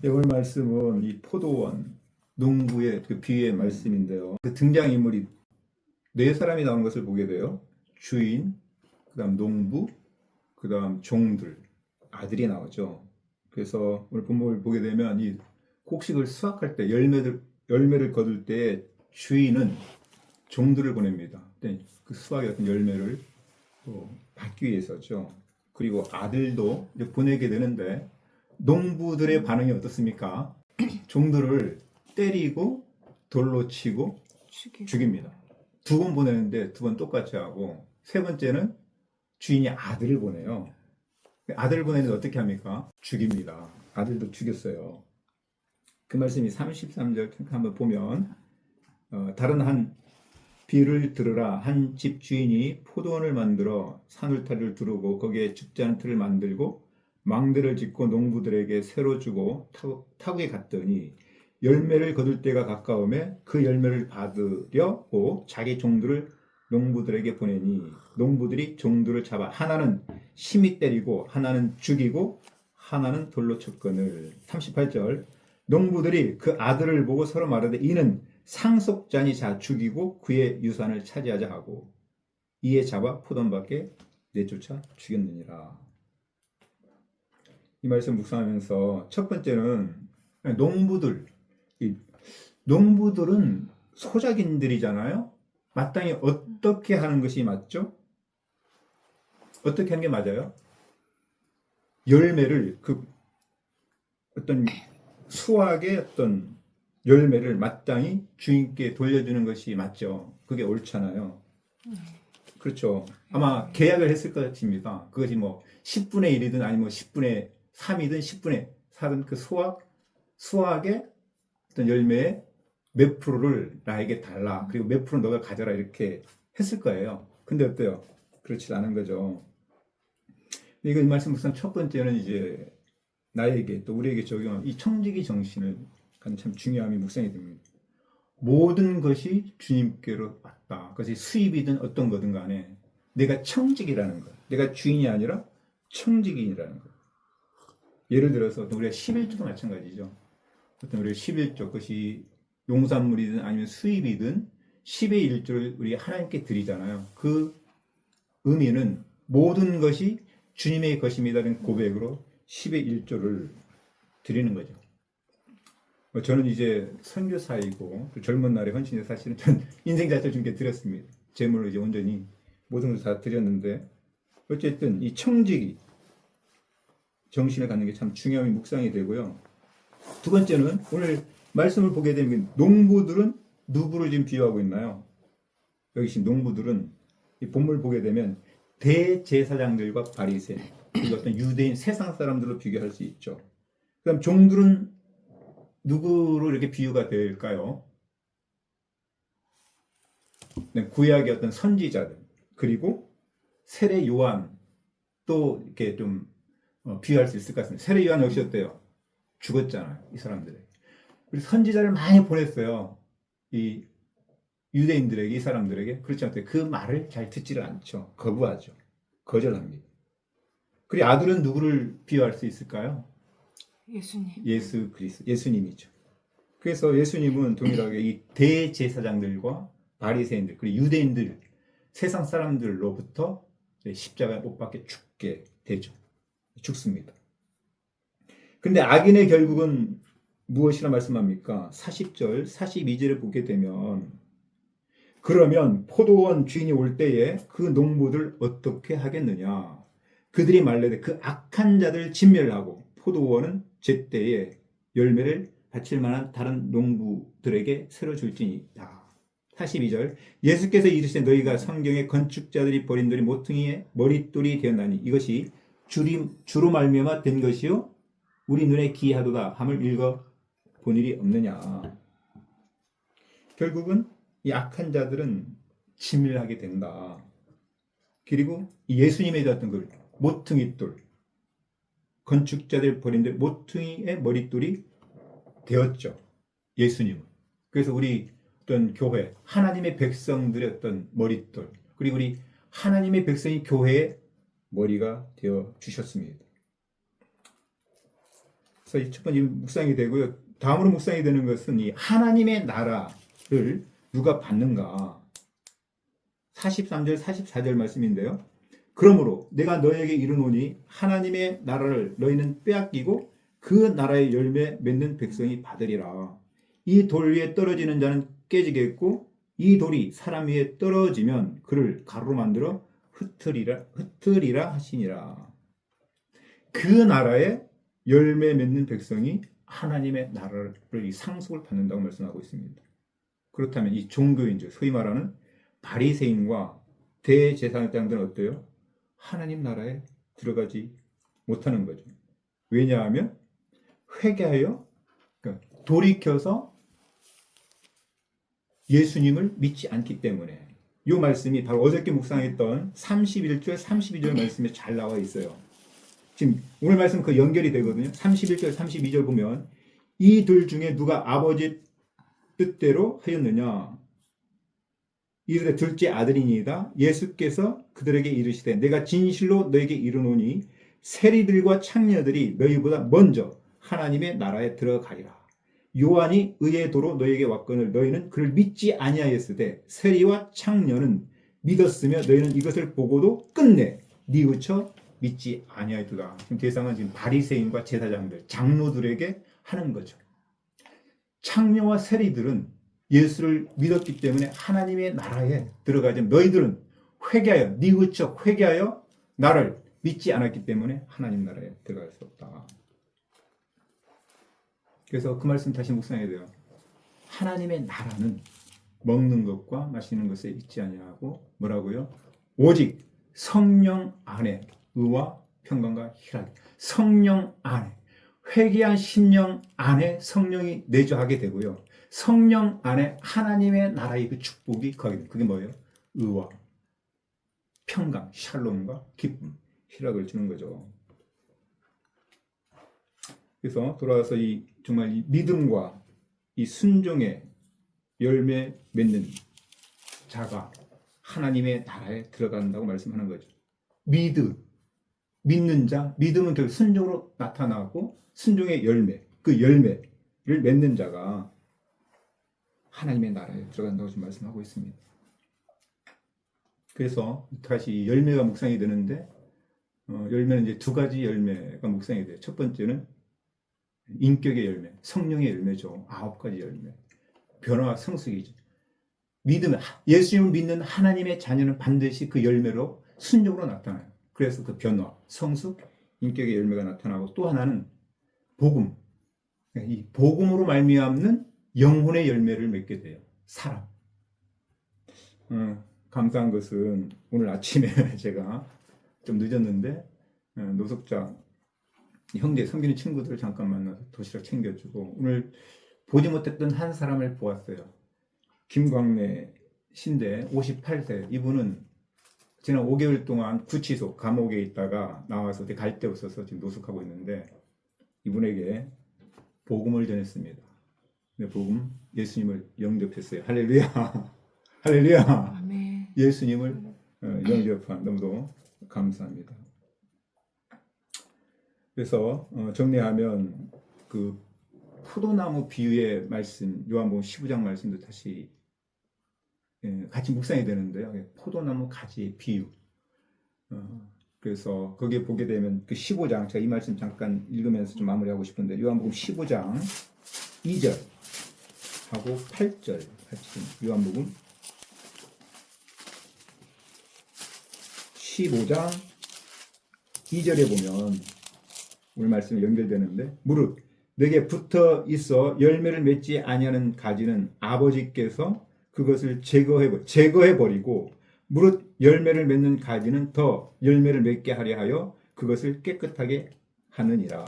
네, 오늘 말씀은 이 포도원, 농부의 그 비유의 말씀인데요. 그 등장인물이 네 사람이 나오는 것을 보게 돼요. 주인, 그다음 농부, 그다음 종들, 아들이 나오죠. 그래서 오늘 본문을 보게 되면 이 곡식을 수확할 때 열매를 거둘 때 주인은 종들을 보냅니다. 그 수확의 어떤 열매를 또 받기 위해서죠. 그리고 아들도 이제 보내게 되는데 농부들의 반응이 어떻습니까? 종들을 때리고 돌로 치고 죽입니다. 두 번 보내는데 두 번 똑같이 하고, 세 번째는 주인이 아들을 보내요. 아들을 보내는데 어떻게 합니까? 죽입니다. 아들도 죽였어요. 그 말씀이 33절 한번 보면, 다른 한 비유를 들으라. 한 집 주인이 포도원을 만들어 산울타리를 두르고 거기에 죽지 않은 틀을 만들고 망대를 짓고 농부들에게 새로 주고 타국에 갔더니 열매를 거둘 때가 가까우매 그 열매를 받으려고 자기 종들을 농부들에게 보내니 농부들이 종들을 잡아 하나는 심히 때리고 하나는 죽이고 하나는 돌로 쳤거늘. 38절 농부들이 그 아들을 보고 서로 말하되 이는 상속자니 자 죽이고 그의 유산을 차지하자 하고 이에 잡아 포도원 밖에 내쫓아 죽였느니라. 이 말씀 묵상하면서 첫 번째는 농부들은 소작인들이잖아요. 마땅히 어떻게 하는 것이 맞죠? 어떻게 하는 게 맞아요? 열매를 어떤 수확의 어떤 열매를 마땅히 주인께 돌려주는 것이 맞죠. 그게 옳잖아요. 그렇죠. 아마 계약을 했을 것 같습니다. 그것이 뭐 10분의 1이든 아니면 10분의 3이든 10분의 4든 그 수확의 어떤 열매의 몇 프로를 나에게 달라. 그리고 몇 프로 너가 가져라. 이렇게 했을 거예요. 근데 어때요? 그렇지 않은 거죠. 이거 이 말씀 묵상 첫 번째는 이제 나에게 또 우리에게 적용한 이 청지기 정신을 참 중요함이 묵상이 됩니다. 모든 것이 주님께로 왔다. 그것이 수입이든 어떤 거든 간에 내가 청직이라는 것. 내가 주인이 아니라 청직인이라는 것. 예를 들어서 우리가 11조도 마찬가지죠. 어떤 우리가 11조, 그것이 농산물이든 아니면 수입이든 10의 1조를 우리 하나님께 드리잖아요. 그 의미는 모든 것이 주님의 것입니다라는 고백으로 10의 1조를 드리는 거죠. 저는 이제 선교사이고 젊은 날에 헌신해 사실은 전 인생 자체를 주님께 드렸습니다. 재물을 이제 온전히 모든 것을 다 드렸는데 어쨌든 이 청지기 정신을 갖는 게 참 중요한 묵상이 되고요. 두 번째는 오늘 말씀을 보게 되면 농부들은 누구를 지금 비유하고 있나요? 여기 지금 농부들은 이 본문을 보게 되면 대제사장들과 바리새인 그리고 어떤 유대인 세상 사람들로 비교할 수 있죠. 그다음 종들은 누구로 이렇게 비유가 될까요? 네, 구약의 어떤 선지자들 그리고 세례 요한 또 이렇게 좀 비유할 수 있을 것 같습니다. 세례 요한 역시 어때요? 죽었잖아요, 이 사람들에게. 우리 선지자를 많이 보냈어요. 이 유대인들에게, 이 사람들에게. 그렇지 않대요. 그 말을 잘 듣지를 않죠. 거부하죠. 거절합니다. 그리고 아들은 누구를 비유할 수 있을까요? 예수님. 예수 그리스도, 예수님이죠. 그래서 예수님은 동일하게 이 대제사장들과 바리새인들 그리고 유대인들 세상 사람들로부터 십자가에 못 박혀 죽게 되죠. 죽습니다. 근데 악인의 결국은 무엇이라 말씀합니까? 40절, 42절을 보게 되면 그러면 포도원 주인이 올 때에 그 농부들 어떻게 하겠느냐? 그들이 말레되 그 악한 자들 진멸하고 포도원은 제때에 열매를 바칠 만한 다른 농부들에게 새로 줄지니라. 42절 예수께서 이르시되 너희가 성경에 건축자들이 버린 돌이 모퉁이의 머릿돌이 되었나니 이것이 주로 말미암아 된 것이요 우리 눈에 기이하도다 함을 읽어 본 일이 없느냐. 결국은 이 악한 자들은 진멸하게 된다. 그리고 예수님에 대한 그 모퉁이돌 건축자들 버린 돌 모퉁이의 머릿돌이 되었죠. 예수님은. 그래서 우리 어떤 교회 하나님의 백성들의 어떤 머릿돌 그리고 우리 하나님의 백성이 교회의 머리가 되어 주셨습니다. 그래서 이 첫 번째 묵상이 되고요. 다음으로 묵상이 되는 것은 이 하나님의 나라를 누가 받는가? 43절, 44절 말씀인데요. 그러므로 내가 너에게 이르노니 하나님의 나라를 너희는 빼앗기고 그 나라의 열매 맺는 백성이 받으리라. 이 돌 위에 떨어지는 자는 깨지겠고 이 돌이 사람 위에 떨어지면 그를 가루로 만들어 흩으리라 하시니라. 그 나라의 열매 맺는 백성이 하나님의 나라를 이 상속을 받는다고 말씀하고 있습니다. 그렇다면 이 종교인들, 소위 말하는 바리새인과 대제사장들은 어때요? 하나님 나라에 들어가지 못하는 거죠. 왜냐하면 회개하여 돌이켜서 예수님을 믿지 않기 때문에. 이 말씀이 바로 어저께 묵상했던 31절, 32절 말씀에 잘 나와 있어요. 지금 오늘 말씀 그 연결이 되거든요. 31절, 32절 보면 이 둘 중에 누가 아버지 뜻대로 하였느냐? 이들의 둘째 아들이니이다. 예수께서 그들에게 이르시되 내가 진실로 너에게 이르노니 세리들과 창녀들이 너희보다 먼저 하나님의 나라에 들어가리라. 요한이 의의 도로 너희에게 왔거늘 너희는 그를 믿지 아니하였으되 세리와 창녀는 믿었으며 너희는 이것을 보고도 끝내 뉘우쳐 믿지 아니하였도다. 지금 대상은 지금 바리새인과 제사장들, 장로들에게 하는 거죠. 창녀와 세리들은 예수를 믿었기 때문에 하나님의 나라에 들어가지 너희들은 회개하여 뉘우쳐 회개하여 나를 믿지 않았기 때문에 하나님 나라에 들어갈 수 없다. 그래서 그 말씀 다시 묵상해야 돼요. 하나님의 나라는 먹는 것과 마시는 것에 있지 아니하고 뭐라고요? 오직 성령 안에 의와 평강과 희락. 성령 안에 회개한 심령 안에 성령이 내주하게 되고요. 성령 안에 하나님의 나라의 그 축복이 거하게 됩니다. 그게 뭐예요? 의와 평강, 샬롬과 기쁨, 희락을 주는 거죠. 그래서 돌아와서 이 정말 이 믿음과 이 순종의 열매 맺는 자가 하나님의 나라에 들어간다고 말씀하는 거죠. 믿는 자, 믿음은 결국 순종으로 나타나고 순종의 열매, 그 열매를 맺는 자가 하나님의 나라에 들어간다고 지금 말씀하고 있습니다. 그래서 다시 열매가 묵상이 되는데 열매는 이제 두 가지 열매가 묵상이 돼요. 첫 번째는 인격의 열매, 성령의 열매죠. 9가지 열매. 변화와 성숙이죠. 믿음, 예수님을 믿는 하나님의 자녀는 반드시 그 열매로 순종으로 나타나요. 그래서 그 변화, 성숙, 인격의 열매가 나타나고 또 하나는 복음. 이 복음으로 말미암는 영혼의 열매를 맺게 돼요. 사람. 감사한 것은 오늘 아침에 제가 좀 늦었는데 노숙자 형제 섬기는 친구들 잠깐 만나서 도시락 챙겨주고 오늘 보지 못했던 한 사람을 보았어요. 김광래 신대 58세. 이분은 지난 5개월 동안 구치소 감옥에 있다가 나와서 갈 데 없어서 지금 노숙하고 있는데 이분에게 복음을 전했습니다. 근데 복음 예수님을 영접했어요. 할렐루야. 할렐루야. 아멘. 예수님을 영접한 너무도 감사합니다. 그래서 정리하면 그 포도나무 비유의 말씀 요한복음 15장 말씀도 다시 같이 묵상이 되는데요. 포도나무 가지의 비유. 그래서 거기에 보게 되면 그 15장 제가 이 말씀 잠깐 읽으면서 좀 마무리하고 싶은데 요한복음 15장 2절 하고 8절 같이 요한복음 15장 2절에 보면 오늘 말씀이 연결되는데 무릇 내게 붙어 있어 열매를 맺지 아니하는 가지는 아버지께서 그것을 제거해 버리고 무릇 열매를 맺는 가지는 더 열매를 맺게 하려 하여 그것을 깨끗하게 하느니라.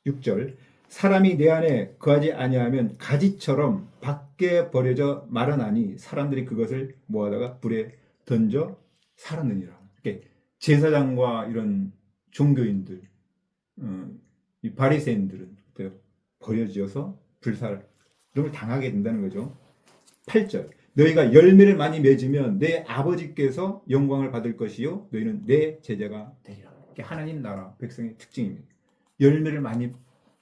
6절 사람이 내 안에 거하지 아니하면 가지처럼 밖에 버려져 마르나니 사람들이 그것을 모아다가 불에 던져 살았느니라. 이렇게 제사장과 이런 종교인들 이 바리새인들은 버려져서 불살을 당하게 된다는 거죠. 8절 너희가 열매를 많이 맺으면 내 아버지께서 영광을 받을 것이요 너희는 내 제자가 되리라. 이게 하나님 나라 백성의 특징입니다. 열매를 많이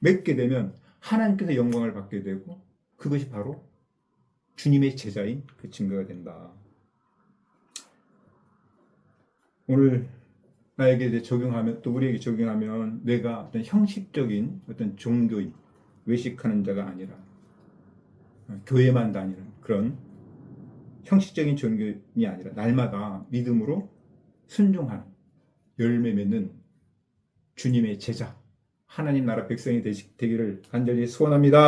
맺게 되면 하나님께서 영광을 받게 되고 그것이 바로 주님의 제자인 그 증거가 된다. 오늘 나에게 이제 적용하면 또 우리에게 적용하면 내가 어떤 형식적인 어떤 종교인 외식하는 자가 아니라 교회만 다니는 그런 형식적인 종교인이 아니라 날마다 믿음으로 순종하는 열매 맺는 주님의 제자 하나님 나라 백성이 되기를 간절히 소원합니다.